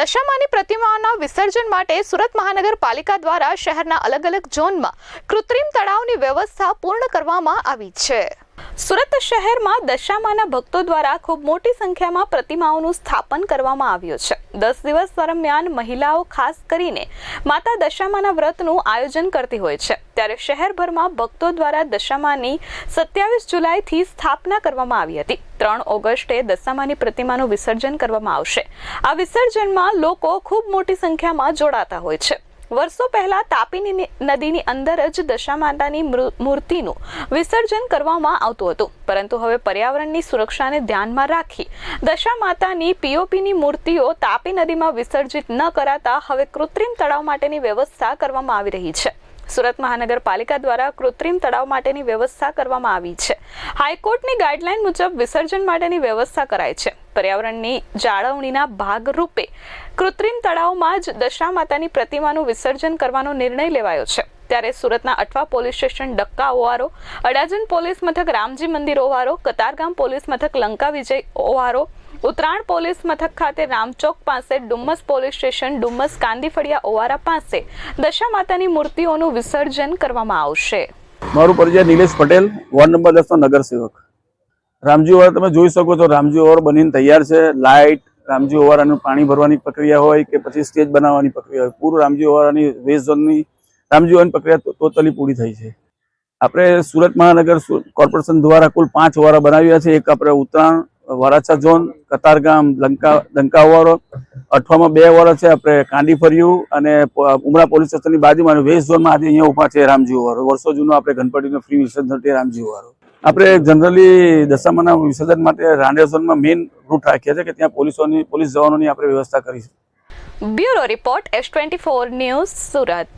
દશામાની પ્રતિમાઓના વિસર્જન માટે સુરત મહાનગરપાલિકા દ્વારા શહેરના અલગ અલગ ઝોનમાં કૃત્રિમ તળાવની વ્યવસ્થા પૂર્ણ કરવામાં આવી છે। સુરત શહેરમાં દશામાના ભક્તો દ્વારા ખૂબ મોટી સંખ્યામાં પ્રતિમાઓનું સ્થાપન કરવામાં આવ્યું છે। 10 દિવસ દરમિયાન મહિલાઓ ખાસ કરીને માતા દશામાના વ્રતનું આયોજન કરતી હોય છે, ત્યારે શહેરભરમાં ભક્તો દ્વારા દશામાની 27 જુલાઈથી સ્થાપના કરવામાં આવી હતી। 3 ઓગસ્ટે દશામાની પ્રતિમાનું વિસર્જન કરવામાં આવશે। આ વિસર્જનમાં લોકો ખૂબ મોટી સંખ્યામાં જોડાતા હોય છે। વર્ષો પહેલા તાપી નદીની અંદર જ દશામાતાની મૂર્તિનું વિસર્જન કરવામાં આવતું હતું, પરંતુ હવે પર્યાવરણની સુરક્ષાને ધ્યાનમાં રાખી દશામાતાની પીઓપીની મૂર્તિઓ તાપી નદીમાં વિસર્જિત ન કરાતા હવે કૃત્રિમ તળાવ માટેની વ્યવસ્થા કરવામાં આવી રહી છે। સુરત મહાનગરપાલિકા દ્વારા કૃત્રિમ તળાવ માટેની વ્યવસ્થા કરવામાં આવી છે। હાઈકોર્ટની ગાઈડલાઈન મુજબ વિસર્જન માટેની વ્યવસ્થા કરાઈ છે। પર્યાવરણની જાળવણીના ભાગરૂપે કૃત્રિમ તળાવમાં જ દશામાતાની પ્રતિમાનું વિસર્જન કરવાનો નિર્ણય લેવાયો છે। ત્યારે સુરતના અઠવા પોલીસ સ્ટેશન ડક્કા ઓવારો, અડાજણ પોલીસ મથક રામજી મંદિર ઓવારો, કતારગામ પોલીસ મથક લંકા વિજય ઓવારો, ઉત્તરાયણ પોલીસ મથક ખાતે રામચોક પાસે, ડુમ્મસ પોલીસ સ્ટેશન ડુમ્મસ કાંદીફળિયા ઓવારા પાસે દશામાતાની મૂર્તિઓનું વિસર્જન કરવામાં આવશે। મારું પરિચય નિલેશ પટેલ, વોર્ડ નંબર 10 નો નગરસેવક। રામજી ઓવારા તમે જોઈ શકો છો, રામજી ઓવારો બનીને તૈયાર છે। લાઇટ, રામજી ઓવારાનું પાણી ભરવાની પ્રક્રિયા હોય કે પછી સ્ટેજ બનાવવાની પ્રક્રિયા હોય, પૂરું રામજી ઓવારાની વેસ્ટ ઝોનની રામજી ઓવારાની પ્રક્રિયા ટોટલી પૂરી થઈ છે। આપણે સુરત મહાનગર કોર્પોરેશન દ્વારા કુલ 5 ઓવારા બનાવ્યા છે। એક આપણે ઉત્તરાયણ વરાછા ઝોન, કતારગામ, લંકા ઓવારો, અઠવામાં 2 ઓવારો છે, આપણે કાંદીફળિયું અને ઉમરા પોલીસ સ્ટેશનની બાજુમાં વેસ્ટ ઝોનમાં આજે અહીંયા ઉભા છે રામજી ઓવારો। વર્ષો જૂનો આપણે ગણપતિનો ફ્રી વિસર્જન છે રામજી ઓવારો। આપણે જનરલી દશામાના વિસર્જન માટે રાંડેર ઝોનમાં મેઇન રૂટ રાખ્યા છે કે ત્યાં પોલીસ જવાનોની આપણે વ્યવસ્થા કરી છે। Bureau report S24 news Surat.